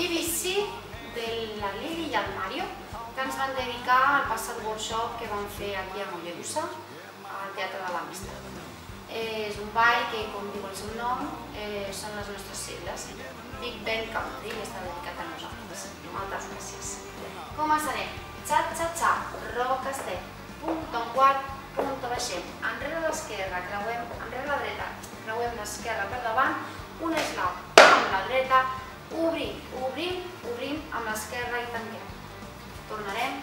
bici de la Lili i el Mario, que ens van dedicar al passat workshop que vam fer aquí a Mollerussa, al Teatre de l'Amistat. És un ball que, com diu el seu nom, són les nostres sigles. Big Bend Country i està dedicat a nosaltres. Moltes gràcies. Començarem. Xa-xa-xa, roca, step, punta un quart, punta baixem. Enrere l'esquerra, creuem, enrere la dreta, creuem l'esquerra per davant, un eslau amb la dreta, obrim, obrim, obrim amb l'esquerra i tanquem. Tornarem.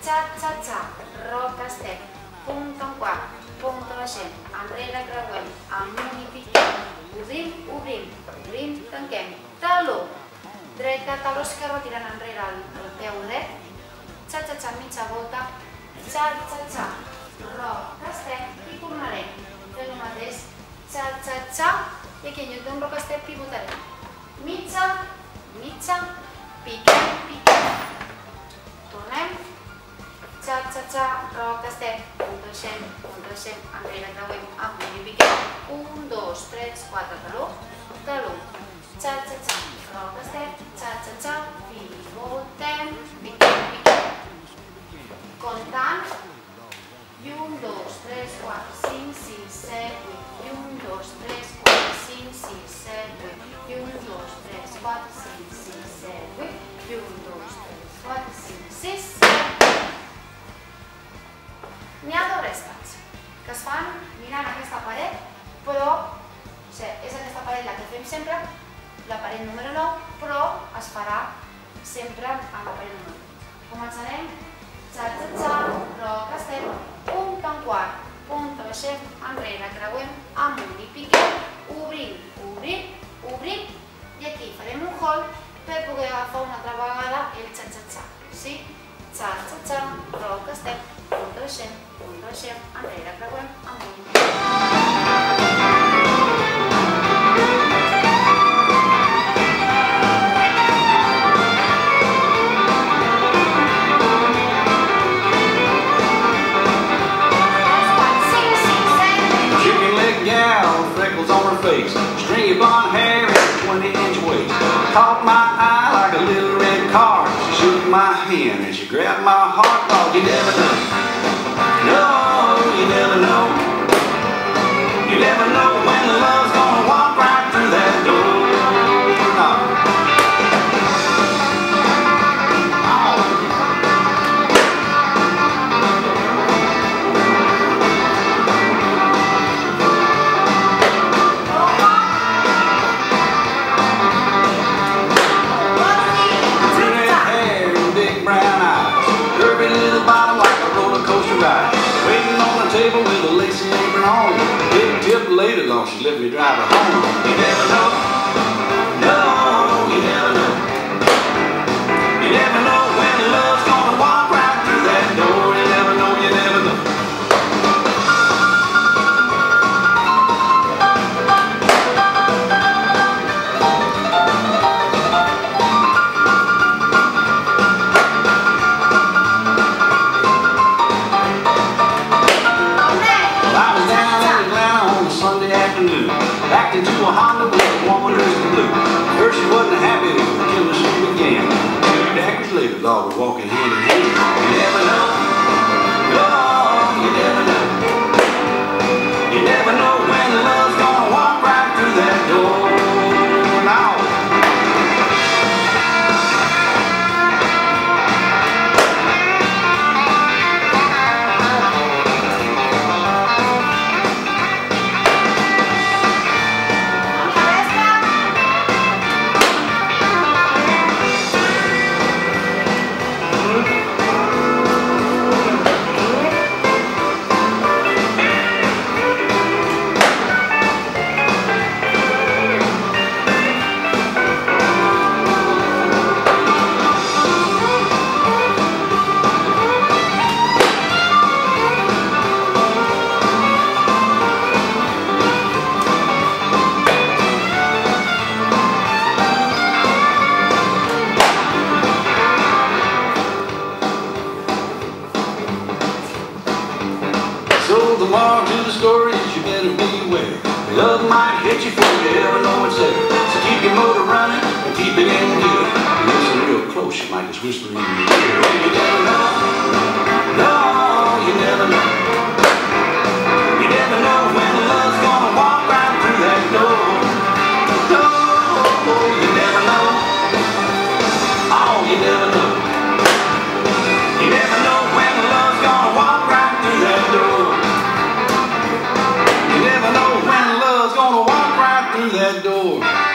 Xa-xa-xa, roca, step, punta un quart, punta baixem, enrere creuem, amunt i piquem, obrim, obrim, obrim, tanquem, taló, dreta, taló esquerre tirant enrere el peu dret, xa-xa-xa, mitja volta, xa-xa-xa, roca, step i tornarem, fem el mateix, xa-xa-xa, i aquí en lloc d'un roca, step pivotarem, mitja, mitja, piquem, piquem, tornem, xa-xa-xa, roca, step, punta baixem, enrere creuem, amunt i piquem, 1, 2, 3, 4, taló, taló, xa-xa-xa, roca, step, xa-xa-xa, pivotem, piquem, piquem, comptant, 1, 2, 3, 4, 5, 6, 7, 8, 1, 2, 3, 4, 5, 6, 7, 8, 1, 2, 3, 4, 5, 6, 7, 8, 1, 2, 3, 4, 5, 6, 7, 8. N'hi ha dos restes que es fan mirant aquesta paret, però és aquesta paret la que fem sempre, la paret número 9, però es farà sempre a la paret número 9. Començarem, xa-xa-xa, roca, step, punta un quart, punta baixem, enrere creuem, amunt i piquem, obrim, obrim, obrim, i aquí farem un hold per poder agafar una altra vegada el xa-xa-xa. Sí? Xa-xa-xa, roca, step, punta baixem, enrere creuem, amunt. Chicken leg gal, freckles on her face, stringy blonde hair and a 20-inch waist. Caught my eye like a little red car. She shook my hand and she grabbed my heart. Oh, you never know. No, you never know. You never know when the love's gonna walk right through that door. No. Table with a lacy apron on. Big tip later long, she let me drive her home. You never know. No, you never know. You never know when the love's gonna walk right through that door. You never know, you never know. Backed into a Honda with a woman dressed in blue. First she wasn't happy until the shoot began. 2 decades later, Lord, we're walking hand in hand. You never know. No, you never know. You never know when the love's gonna walk right through that door. Now. So the moral to the story is you better beware. Love might hit you before you ever know it's there. So keep your motor running and keep it in gear. she might just whisper in your ear. You never know. No, you never know. You never know when love's gonna walk right through that door. No, you never know. Oh, you never know. You never know when love's gonna walk right through that door. You never know when love's gonna walk right through that door.